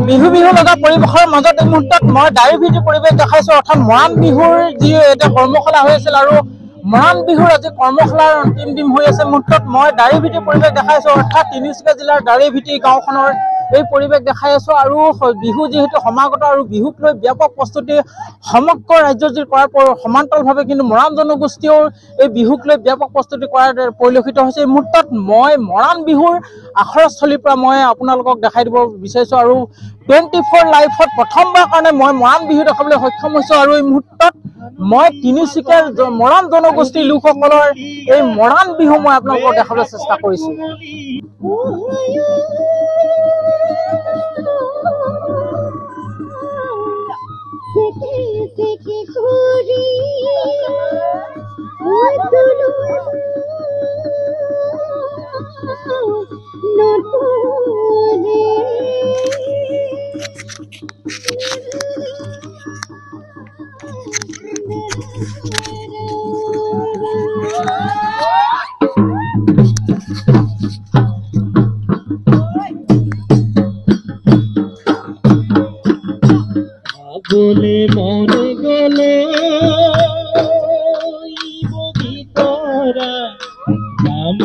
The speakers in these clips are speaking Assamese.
বিহু বিহু লগা পৰিৱেশৰ মাজত এই মুহূৰ্তত মই ডায়েৰীভিত্তিক পৰিৱেশ দেখাইছো অৰ্থাৎ মৰাণ বিহুৰ যি এটা কৰ্মশালা হৈ আছিল আৰু মৰাণ বিহুৰ আজি কৰ্মশালাৰ অন্তিম দিন হৈ আছে মুহূৰ্তত মই ডায়েৰীভিত্তিক পৰিৱেশ দেখাইছো অৰ্থাৎ তিনিচুকীয়া জিলাৰ ডায়েৰীভিত্তিক গাঁওখনৰ এই পৰিৱেশ দেখাই আছো আৰু বিহু যেহেতু সমাগত আৰু বিহুক লৈ ব্যাপক প্ৰস্তুতি সমগ্ৰ ৰাজ্যজুৰি কৰাৰ সমান্তৰালভাৱে কিন্তু মৰাণ জনগোষ্ঠীয়েও এই বিহুক লৈ ব্যাপক প্ৰস্তুতি কৰাৰ পৰিলক্ষিত হৈছে এই মুহূৰ্তত মই মৰাণ বিহুৰ আখৰস্থলীৰ পৰা মই আপোনালোকক দেখাই দিব বিচাৰিছো আৰু 24 লাইভত প্ৰথমবাৰ কাৰণে মই মৰাণ বিহু দেখাবলৈ সক্ষম হৈছো আৰু এই মুহূৰ্তত মই তিনিচুকীয়াৰ মৰাণ জনগোষ্ঠীৰ লোকসকলৰ এই মৰাণ বিহু মই আপোনালোকক দেখাবলৈ চেষ্টা কৰিছো গলে মনে গলে বগিতরা নাম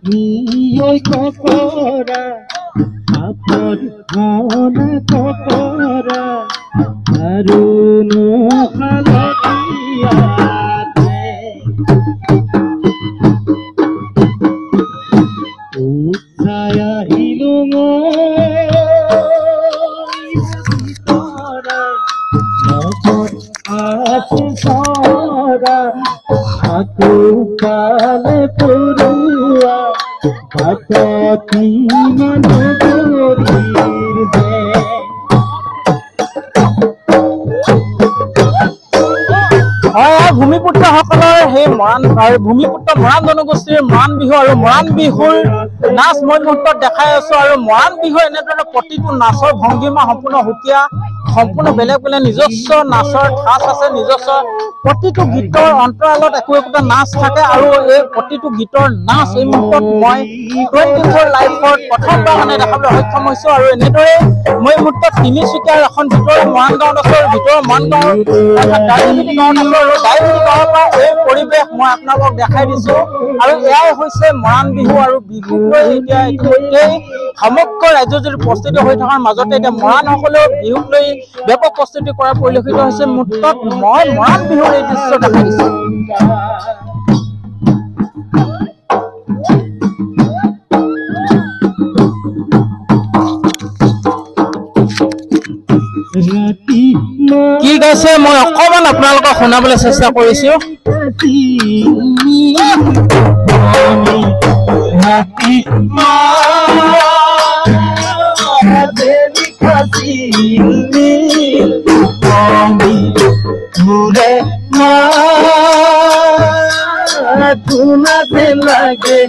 নিয় ককরা আপন মনে ককরা আরুন খালকিয়াতে উৎসায়া হিলুঙ aku kale purua bhakti manogorir de ভূমিপুত্ৰ সকলৰ সেই মৰাণ আৰু ভূমিপুত্ৰ মৰাণ জনগোষ্ঠীৰ মৰাণ বিহু আৰু মৰাণ বিহুৰ নাচ মই মুহূৰ্তত দেখাই আছো আৰু মৰাণ বিহু এনেধৰণৰ প্ৰতিটো নাচৰ ভংগীমা সম্পূৰ্ণ সুকীয়া সম্পূৰ্ণ বেলেগ বেলেগ নিজস্ব নাচৰ ঠাঁচ আছে নিজস্ব প্ৰতিটো গীতৰ অন্তৰালত একো একোটা নাচ থাকে আৰু এই প্ৰতিটো গীতৰ নাচ এই মুহূৰ্তত মই 24 লাইভত প্ৰথমবাৰ মানে দেখাবলৈ সক্ষম হৈছো আৰু এনেদৰে মই মুহূৰ্তত তিনিচুকীয়াৰ এখন ভিতৰৰ মৰাণ গাঁৱত আছো ভিতৰৰ মৰাণ গাঁৱৰ ডায়েৰীভিত্তিক গাঁৱত আছো আৰু ডায়েৰীভিত্তিক গাঁৱৰ পৰা এই পৰিৱেশ মই আপোনালোকক দেখাই দিছো আৰু এয়াই হৈছে মৰাণ বিহু আৰু বিহুক লৈ এতিয়া ইতিমধ্যে সমগ্ৰ ৰাজ্যজুৰি প্ৰস্তুতি হৈ থকাৰ মাজতে এতিয়া মৰাণসকলেও বিহুক লৈ ব্যাপক প্ৰস্তুতি কৰাৰ পৰিলক্ষিত হৈছে মুহূৰ্তত মই মৰাণ বিহুৰ এই দৃশ্য দেখাই দিছো কি গাইছে মই অকমান আপোনালোকক শুনাবলৈ চেষ্টা কৰিছো লাগে